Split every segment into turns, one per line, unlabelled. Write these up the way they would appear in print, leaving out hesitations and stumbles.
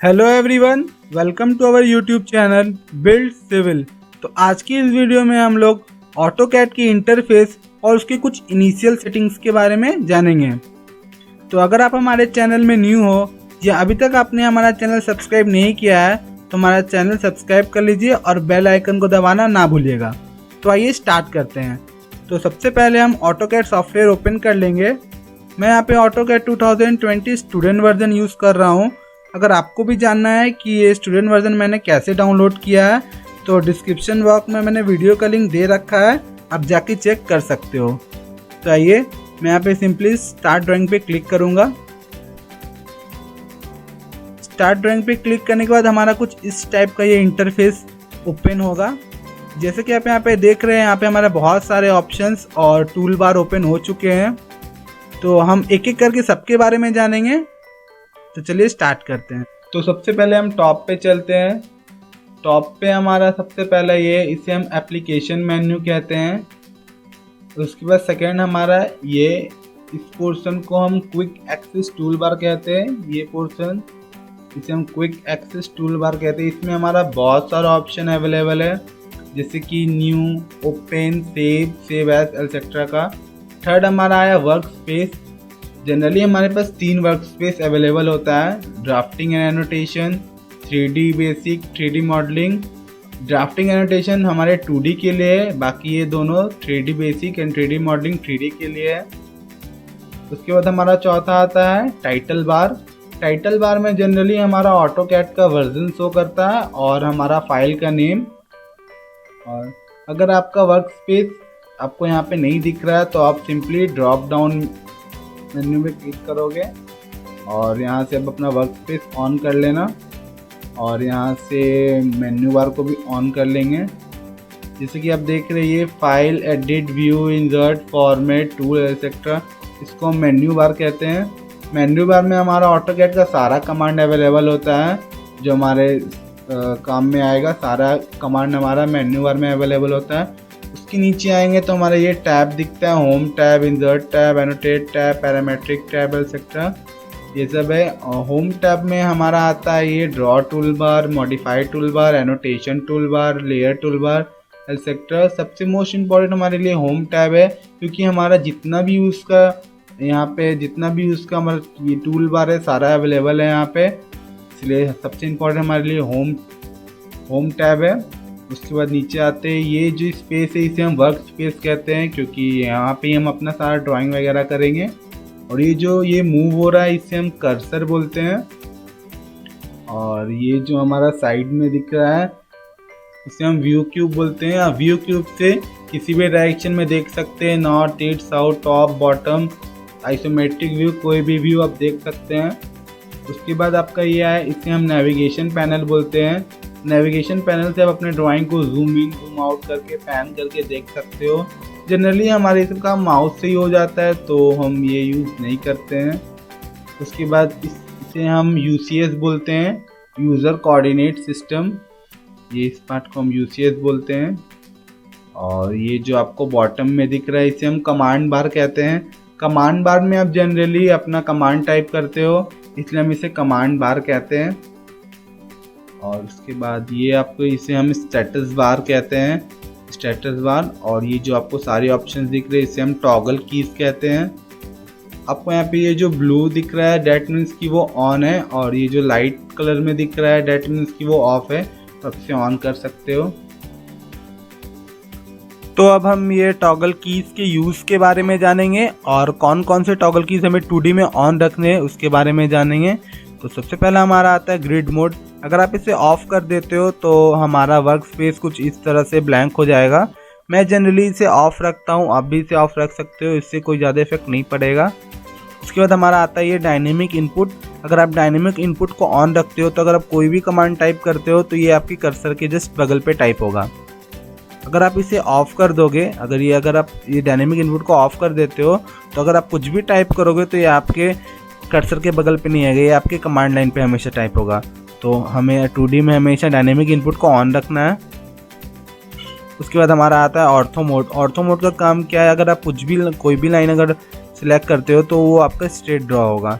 Hello everyone, welcome to our YouTube channel build civil. तो आज की इस वीडियो में हम लोग ऑटोकैड की इंटरफेस और उसके कुछ इनिशियल सेटिंग्स के बारे में जानेंगे। तो अगर आप हमारे चैनल में न्यू हो या अभी तक आपने हमारा चैनल सब्सक्राइब नहीं किया है तो हमारा चैनल सब्सक्राइब कर लीजिए और बेल आइकन को दबाना ना भूलिएगा। तो आइए स्टार्ट करते हैं। तो सबसे पहले हम ऑटोकैड सॉफ्टवेयर ओपन कर लेंगे। मैं यहाँ पे ऑटोकैड 2020 स्टूडेंट वर्जन यूज़ कर रहा हूँ। अगर आपको भी जानना है कि ये स्टूडेंट वर्जन मैंने कैसे डाउनलोड किया है तो डिस्क्रिप्शन बॉक्स में मैंने वीडियो का लिंक दे रखा है, आप जाके चेक कर सकते हो। तो आइए मैं यहाँ पे सिंपली स्टार्ट ड्राइंग पे क्लिक करूँगा। स्टार्ट ड्राइंग पे क्लिक करने के बाद हमारा कुछ इस टाइप का ये इंटरफेस ओपन होगा। जैसे कि आप यहाँ पे देख रहे हैं, यहाँ पे हमारे बहुत सारे ऑप्शंस और टूल बार ओपन हो चुके हैं। तो हम एक एक करके सबके बारे में जानेंगे। तो चलिए स्टार्ट करते हैं। तो सबसे पहले हम टॉप पे चलते हैं। टॉप पे हमारा सबसे पहला ये, इसे हम एप्लीकेशन मेन्यू कहते हैं। उसके बाद सेकंड हमारा ये, इस पोर्शन को हम क्विक एक्सेस टूल बार कहते हैं। ये पोर्शन इसे हम क्विक एक्सेस टूल बार कहते हैं। इसमें हमारा बहुत सारा ऑप्शन अवेलेबल है, जैसे कि new, open, save as etcetera का। थर्ड हमारा आया वर्क स्पेस। जनरली हमारे पास 3 वर्क स्पेस अवेलेबल होता है, drafting and annotation, 3D basic, 3D modelling. Drafting annotation हमारे 2D के लिए है, बाकी ये दोनों 3D basic and 3D modelling 3D के लिए है। उसके बाद हमारा चौथा आता है टाइटल बार। टाइटल बार में जनरली हमारा ऑटोकैड का वर्जन शो करता है और हमारा फाइल का नेम। और अगर आपका वर्क स्पेस आपको यहाँ पे नहीं दिख रहा है तो आप सिंपली ड्रॉप डाउन मेन्यू में क्लिक करोगे और यहाँ से अब अपना वर्क स्पेस ऑन कर लेना और यहाँ से मेन्यू बार को भी ऑन कर लेंगे। जैसे कि आप देख रहे हैं, ये file, edit, view, insert, format, tool etcetera, इसको हम मेन्यू बार कहते हैं। मेन्यू बार में हमारा ऑटोकैड का सारा कमांड अवेलेबल होता है जो हमारे काम में आएगा। सारा कमांड हमारा मेन्यू बार में अवेलेबल होता है। उसके नीचे आएंगे तो हमारा ये टैब दिखता है, home tab, insert tab, annotate tab, parametric tab etcetera, ये सब है। होम टैब में हमारा आता है ये draw tool bar, modify tool bar, annotation tool bar, layer tool bar etcetera. सबसे मोस्ट इम्पॉर्टेंट हमारे लिए होम टैब है, क्योंकि हमारा जितना भी उसका यहाँ पे हमारा ये टूल बार है सारा अवेलेबल है यहाँ पे, इसलिए सबसे इम्पोर्टेंट हमारे लिए होम टैब है। उसके बाद नीचे आते हैं, ये जो स्पेस है इसे हम वर्क स्पेस कहते हैं, क्योंकि यहाँ पे हम अपना सारा ड्राइंग वगैरह करेंगे। और ये मूव हो रहा है इसे हम कर्सर बोलते हैं। और ये जो हमारा साइड में दिख रहा है इसे हम व्यू क्यूब बोलते हैं। व्यू क्यूब से किसी भी डायरेक्शन में देख सकते हैं, north, east, south, top, bottom, isometric view, कोई भी व्यू आप देख सकते हैं। उसके बाद आपका ये है, इसे हम नेविगेशन पैनल बोलते हैं। नेविगेशन पैनल से आप अपने ड्राइंग को जूम इन, जूम आउट करके, पैन करके देख सकते हो। जनरली हमारे इसका काम माउस से ही हो जाता है तो हम ये यूज़ नहीं करते हैं। उसके बाद इसे हम UCS बोलते हैं, यूज़र कोऑर्डिनेट सिस्टम। ये इस पार्ट को हम UCS बोलते हैं। और ये जो आपको बॉटम में दिख रहा है इसे हम कमांड बार कहते हैं। कमांड बार में आप जनरली अपना कमांड टाइप करते हो, इसलिए हम इसे कमांड बार कहते हैं। और उसके बाद ये आपको, इसे हम स्टेटस बार कहते हैं, स्टेटस बार। और ये जो आपको सारे ऑप्शंस दिख रहे हैं इसे हम टॉगल कीज कहते हैं। आपको यहाँ पे ये जो ब्लू दिख रहा है डेट मीन्स कि वो ऑन है, और ये जो लाइट कलर में दिख रहा है डेट मीन्स कि वो ऑफ है, तो आप इसे ऑन कर सकते हो। तो अब हम ये टॉगल कीज के यूज़ के बारे में जानेंगे और कौन कौन से टॉगल कीज हमें 2D में ऑन रखने हैं उसके बारे में जानेंगे। तो सबसे पहला हमारा आता है ग्रिड मोड। अगर आप इसे ऑफ कर देते हो तो हमारा वर्क स्पेस कुछ इस तरह से ब्लैंक हो जाएगा। मैं जनरली इसे ऑफ रखता हूँ, आप भी इसे ऑफ रख सकते हो, इससे कोई ज़्यादा इफेक्ट नहीं पड़ेगा। उसके बाद हमारा आता है ये डायनेमिक इनपुट। अगर आप डायनेमिक इनपुट को ऑन रखते हो तो अगर आप कोई भी कमांड टाइप करते हो तो ये आपकी कर्सर के जस्ट बगल पे टाइप होगा। अगर आप इसे ऑफ कर दोगे, अगर आप ये डायनेमिक इनपुट को ऑफ कर देते हो तो अगर आप कुछ भी टाइप करोगे तो ये आपके कर्सर के बगल पे नहीं आएगा, ये आपके कमांड लाइन पे हमेशा टाइप होगा। तो हमें 2D में हमेशा डायनेमिक इनपुट को ऑन रखना है। उसके बाद हमारा आता है ऑर्थो मोड। ऑर्थो मोड का काम क्या है, अगर आप कोई भी लाइन अगर सिलेक्ट करते हो तो वो आपका स्ट्रेट ड्रॉ होगा।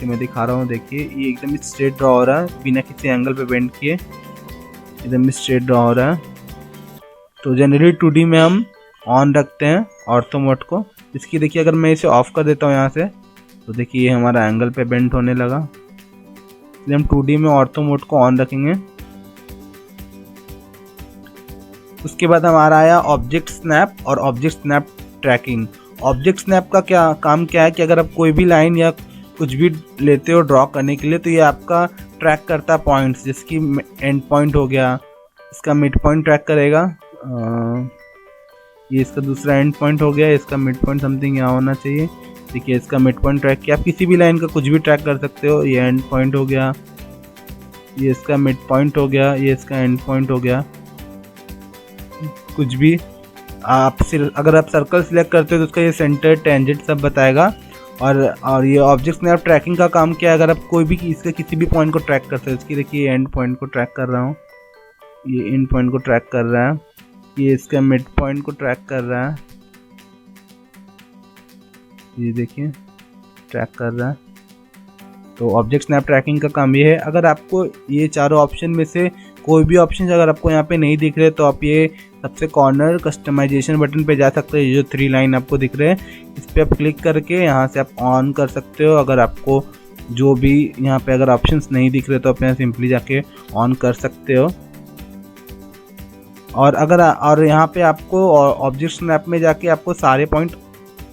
देखिए मैं दिखा रहा हूँ, देखिए ये एकदम स्ट्रेट ड्रॉ हो रहा है बिना किसी एंगल पे बेंड किए, एकदम स्ट्रेट ड्रॉ हो रहा है। तो जनरली 2D में हम ऑन रखते हैं ऑर्थो मोड को। इसकी देखिए अगर मैं इसे ऑफ कर देता हूँ यहाँ से, तो देखिए ये हमारा एंगल पे बेंड होने लगा। इसलिए हम 2D में ऑर्थो मोड को ऑन रखेंगे। उसके बाद हमारा आया ऑब्जेक्ट स्नैप और object snap tracking. Object snap का काम क्या है कि अगर आप कोई भी लाइन या कुछ भी लेते हो ड्रॉ करने के लिए, तो ये आपका ट्रैक करता है पॉइंट्स, जिसकी एंड पॉइंट हो गया, इसका मिड पॉइंट ट्रैक करेगा, ये इसका दूसरा एंड पॉइंट हो गया, इसका मिड पॉइंट समथिंग यहाँ होना चाहिए। देखिए इसका मिड पॉइंट ट्रैक किया। आप किसी भी लाइन का कुछ भी ट्रैक कर सकते हो। ये एंड पॉइंट हो गया, ये इसका मिड पॉइंट हो गया, ये इसका एंड पॉइंट हो गया, कुछ भी। आप अगर आप सर्कल सिलेक्ट करते हो तो उसका ये सेंटर टेंजेंट सब बताएगा। और ये ऑब्जेक्ट स्नैप ट्रैकिंग का काम क्या है, अगर आप कोई भी इसके किसी भी पॉइंट को ट्रैक करते हो, इसकी देखिए एंड पॉइंट को ट्रैक कर रहा हूँ, ये एंड पॉइंट को ट्रैक कर रहा है, ये इसका मिड पॉइंट को ट्रैक कर रहा है, ये देखिए ट्रैक कर रहा है। तो ऑब्जेक्ट स्नैप ट्रैकिंग का काम ये है। अगर आपको ये चारों ऑप्शन में से कोई भी ऑप्शन अगर आपको यहाँ पे नहीं दिख रहे, तो आप ये सबसे कॉर्नर कस्टमाइजेशन बटन पे जा सकते हैं। ये जो 3 लाइन आपको दिख रहे हैं, इस पर आप क्लिक करके यहाँ से आप ऑन कर सकते हो। अगर आपको जो भी यहाँ पे अगर ऑप्शंस नहीं दिख रहे, तो आप यहाँ सिंपली जाके ऑन कर सकते हो। और यहाँ पे आपको ऑब्जेक्ट स्नैप में जाके आपको सारे पॉइंट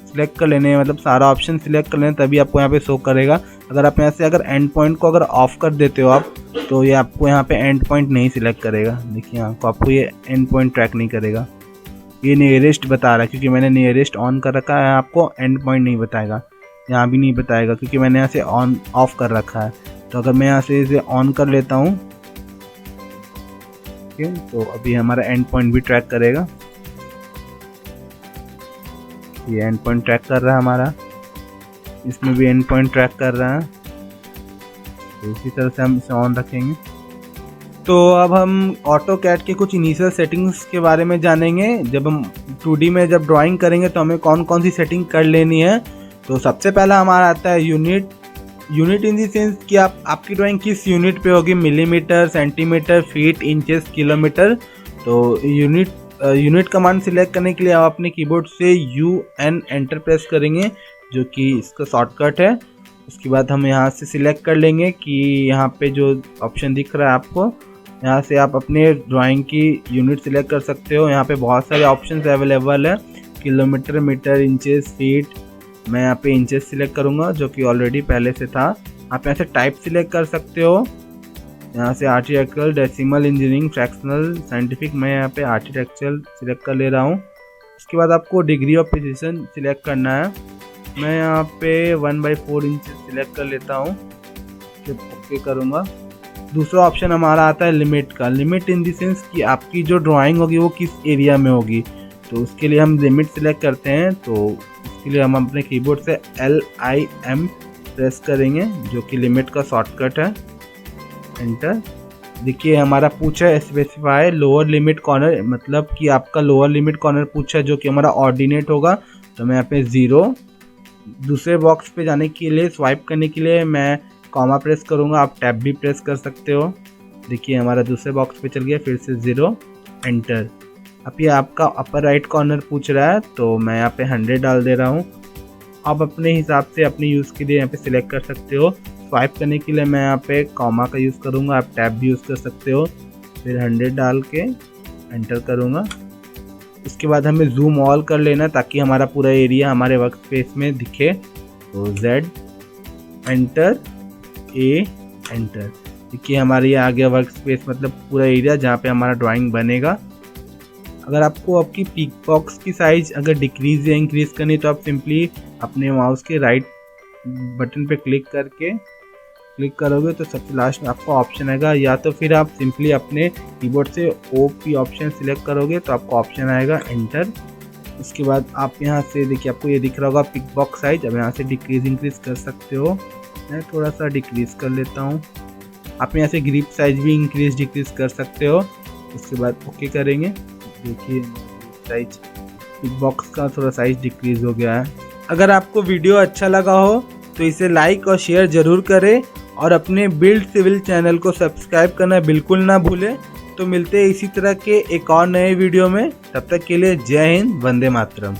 सिलेक्ट कर लेने हैं, मतलब सारा ऑप्शन सिलेक्ट कर लेना, तभी आपको यहाँ पे शो करेगा। अगर आप यहाँ से अगर एंड पॉइंट को अगर ऑफ कर देते हो आप, तो ये आपको यहाँ पे एंड पॉइंट नहीं सिलेक्ट करेगा। देखिए आपको ये एंड पॉइंट ट्रैक नहीं करेगा। ये नियरेस्ट बता रहा है, क्योंकि मैंने नियरेस्ट ऑन कर रखा है, आपको एंड पॉइंट नहीं बताएगा, यहाँ भी नहीं बताएगा, क्योंकि मैंने यहाँ से ऑन ऑफ कर रखा है। तो अगर मैं यहाँ से इसे ऑन कर लेता हूँ, ठीक है, तो अभी हमारा एंड पॉइंट भी ट्रैक करेगा। ये एंड पॉइंट ट्रैक कर रहा है हमारा, इसमें भी एंड पॉइंट ट्रैक कर रहा है। तो इसी तरह से हम इसे ऑन रखेंगे। तो अब हम ऑटोकैड के कुछ इनिशियल सेटिंग्स के बारे में जानेंगे। जब हम 2D में जब ड्राइंग करेंगे तो हमें कौन कौन सी सेटिंग कर लेनी है। तो सबसे पहला हमारा आता है यूनिट इन द सेंस कि आपकी ड्राइंग किस यूनिट पे होगी, millimetre, centimetre, feet, inches, kilometre. तो यूनिट कमांड सिलेक्ट करने के लिए आप अपने कीबोर्ड से UN एंटर प्रेस करेंगे, जो कि इसका शॉर्टकट है। उसके बाद हम यहाँ से सिलेक्ट कर लेंगे कि यहाँ पे जो ऑप्शन दिख रहा है आपको, यहाँ से आप अपने ड्राइंग की यूनिट सिलेक्ट कर सकते हो। यहाँ पे बहुत सारे ऑप्शंस अवेलेबल है, किलोमीटर, मीटर, इंचेस, फीट। मैं यहाँ पे इंचेस सिलेक्ट करूँगा, जो कि ऑलरेडी पहले से था। आप यहाँ से टाइप सिलेक्ट कर सकते हो, यहाँ से article, decimal, engineering, fractional, scientific. मैं यहाँ पे आर्किटेक्चरल सिलेक्ट कर ले रहा हूँ। उसके बाद आपको डिग्री ऑफ प्रिसिशन सिलेक्ट करना है। मैं यहाँ पे 1/4 इंच सिलेक्ट कर लेता हूँ, फिर ओके करूँगा। दूसरा ऑप्शन हमारा आता है लिमिट का। लिमिट इन द सेंस कि आपकी जो ड्राइंग होगी वो किस एरिया में होगी। तो उसके लिए हम लिमिट सिलेक्ट करते हैं। तो उसके लिए हम अपने कीबोर्ड से LIM प्रेस करेंगे, जो कि लिमिट का शॉर्टकट है। एंटर। देखिए हमारा पूछा है स्पेसिफाई लोअर लिमिट कॉर्नर, मतलब कि आपका लोअर लिमिट कॉर्नर पूछा है, जो कि हमारा ऑर्डिनेट होगा। तो मैं यहाँ पे 0। दूसरे बॉक्स पे जाने के लिए, स्वाइप करने के लिए मैं कॉमा प्रेस करूँगा, आप टैब भी प्रेस कर सकते हो। देखिए हमारा दूसरे बॉक्स पे चल गया, फिर से 0, एंटर। अब ये आपका अपर राइट कॉर्नर पूछ रहा है, तो मैं यहाँ पे 100 डाल दे रहा हूँ। आप अपने हिसाब से अपने यूज़ के लिए यहाँ पे सिलेक्ट कर सकते हो। स्वाइप करने के लिए मैं यहाँ पे कॉमा का यूज़ करूँगा, आप टैब भी यूज़ कर सकते हो। फिर 100 डाल के एंटर करूँगा। उसके बाद हमें जूम ऑल कर लेना, ताकि हमारा पूरा एरिया हमारे वर्क स्पेस में दिखे। तो Z, एंटर, A, एंटर। देखिए हमारे ये आ गया वर्क स्पेस, मतलब पूरा एरिया जहाँ पे हमारा ड्राइंग बनेगा। अगर आपको आपकी पिक बॉक्स की साइज़ अगर डिक्रीज़ या इंक्रीज़ करनी, तो आप सिंपली अपने माउस के राइट बटन पे क्लिक करोगे, तो सबसे लास्ट में आपको ऑप्शन आएगा, या तो फिर आप सिंपली अपने कीबोर्ड से OP ऑप्शन सिलेक्ट करोगे, तो आपको ऑप्शन आएगा एंटर। उसके बाद आप यहाँ से देखिए आपको ये दिख रहा होगा पिक बॉक्स साइज। अब यहाँ से डिक्रीज़ इंक्रीज़ कर सकते हो। मैं थोड़ा सा डिक्रीज़ कर लेता हूँ। आप यहाँ से ग्रिप साइज भी इंक्रीज़ डिक्रीज़ कर सकते हो। उसके बाद ओके करेंगे। देखिए साइज पिक बॉक्स का थोड़ा साइज डिक्रीज़ हो गया है। अगर आपको वीडियो अच्छा लगा हो तो इसे लाइक और शेयर ज़रूर करें और अपने बिल्ड सिविल चैनल को सब्सक्राइब करना बिल्कुल ना भूलें। तो मिलते हैं इसी तरह के एक और नए वीडियो में, तब तक के लिए जय हिंद, वंदे मातरम।